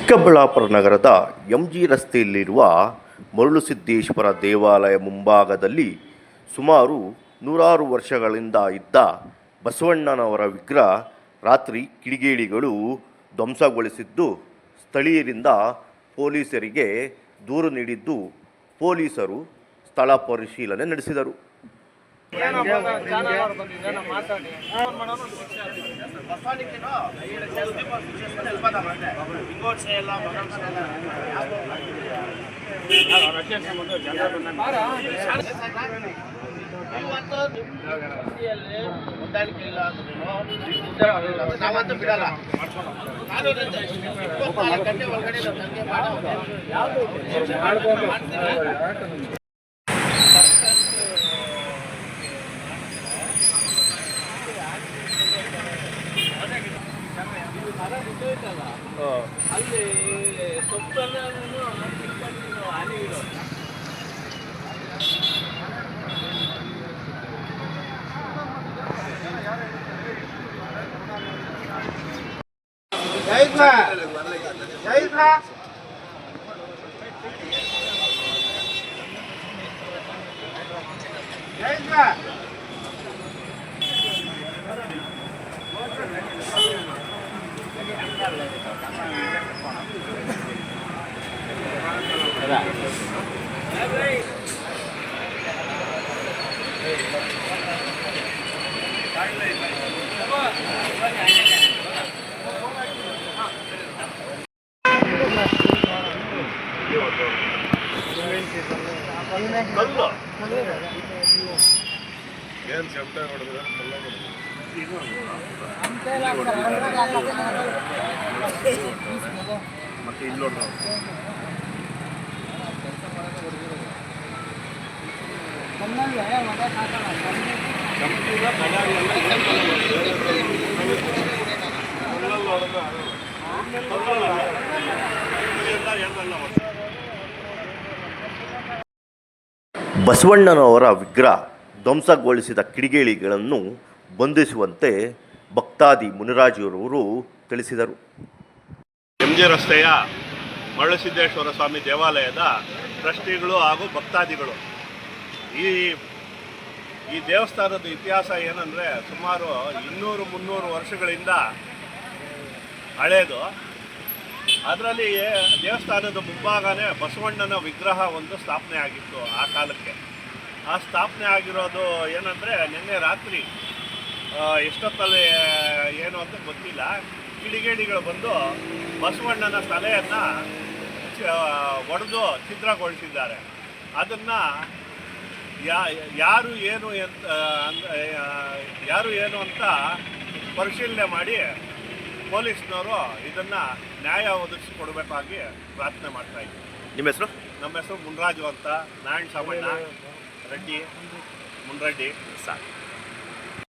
ಚಿಕ್ಕಬಳ್ಳಾಪುರ ನಗರದ ಎಂಜಿ ರಸ್ತೆಯಲ್ಲಿರುವ ಮರುಳುಸಿದ್ದೇಶ್ವರ ದೇವಾಲಯ ಮುಂಭಾಗದಲ್ಲಿ ಸುಮಾರು ನೂರಾರು ವರ್ಷಗಳಿಂದ ಇದ್ದ ಬಸವಣ್ಣನವರ ವಿಗ್ರಹ ರಾತ್ರಿ ಕಿಡಿಗೇಡಿಗಳು ಧ್ವಂಸಗೊಳಿಸಿದ್ದು ಸ್ಥಳೀಯರಿಂದ ಪೊಲೀಸರಿಗೆ ದೂರು ನೀಡಿದ್ದು ಪೊಲೀಸರು ಸ್ಥಳ ಪರಿಶೀಲನೆ ನಡೆಸಿದರು. ನಾವಂತೂ ಬಿಡಲ್ಲ. ಅಲ್ಲಿ ಸೊಪ್ಪೆಲ್ಲ ಹಾನಿ ಇರೋದು. ಮತ್ತೆ ಇಲ್ಲೋಡ್ ಬಸವಣ್ಣನವರ ವಿಗ್ರಹ ಧ್ವಂಸಗೊಳಿಸಿದ ಕಿಡಿಗೇಡಿಗಳನ್ನು ಬಂಧಿಸುವಂತೆ ಭಕ್ತಾದಿ ಮುನಿರಾಜರವರು ತಿಳಿಸಿದರು. ಎಂಜಿ ರಸ್ತೆಯ ಮರುಳುಸಿದ್ದೇಶ್ವರ ಸ್ವಾಮಿ ದೇವಾಲಯದ ಟ್ರಸ್ಟಿಗಳು ಹಾಗೂ ಭಕ್ತಾದಿಗಳು ಈ ದೇವಸ್ಥಾನದ ಇತಿಹಾಸ ಏನಂದರೆ ಸುಮಾರು 200-300 ವರ್ಷಗಳಿಂದ ಹಳೆಯದು. ಅದರಲ್ಲಿ ದೇವಸ್ಥಾನದ ಮುಂಭಾಗನೇ ಬಸವಣ್ಣನ ವಿಗ್ರಹ ಒಂದು ಸ್ಥಾಪನೆ ಆಗಿತ್ತು ಆ ಕಾಲಕ್ಕೆ. ಆ ಸ್ಥಾಪನೆ ಆಗಿರೋದು ಏನಂದರೆ ನಿನ್ನೆ ರಾತ್ರಿ ಎಷ್ಟೊತ್ತಲ್ಲಿ ಏನು ಅಂತ ಗೊತ್ತಿಲ್ಲ, ಕಿಡಿಗೇಡಿಗಳು ಬಂದು ಬಸವಣ್ಣನ ತಲೆಯನ್ನು ಒಡೆದು ಛಿದ್ರಗೊಳಿಸಿದ್ದಾರೆ. ಅದನ್ನು ಯಾರು ಏನು ಅಂತ ಪರಿಶೀಲನೆ ಮಾಡಿ ಪೊಲೀಸ್ನವರು ಇದನ್ನು ನ್ಯಾಯ ಒದಗಿಸಿಕೊಡಬೇಕಾಗಿ ಪ್ರಾರ್ಥನೆ ಮಾಡ್ತಾಯಿದ್ದೀವಿ. ನಿಮ್ಮ ಹೆಸರು? ನಮ್ಮ ಹೆಸರು ಮುನ್ರಾಜು ಅಂತ, ನಾರಾಯಣ ಸಾಮಣ್ಣ ರೆಡ್ಡಿ, ಮುನ್ರೆಡ್ಡಿ ಸಾಕು.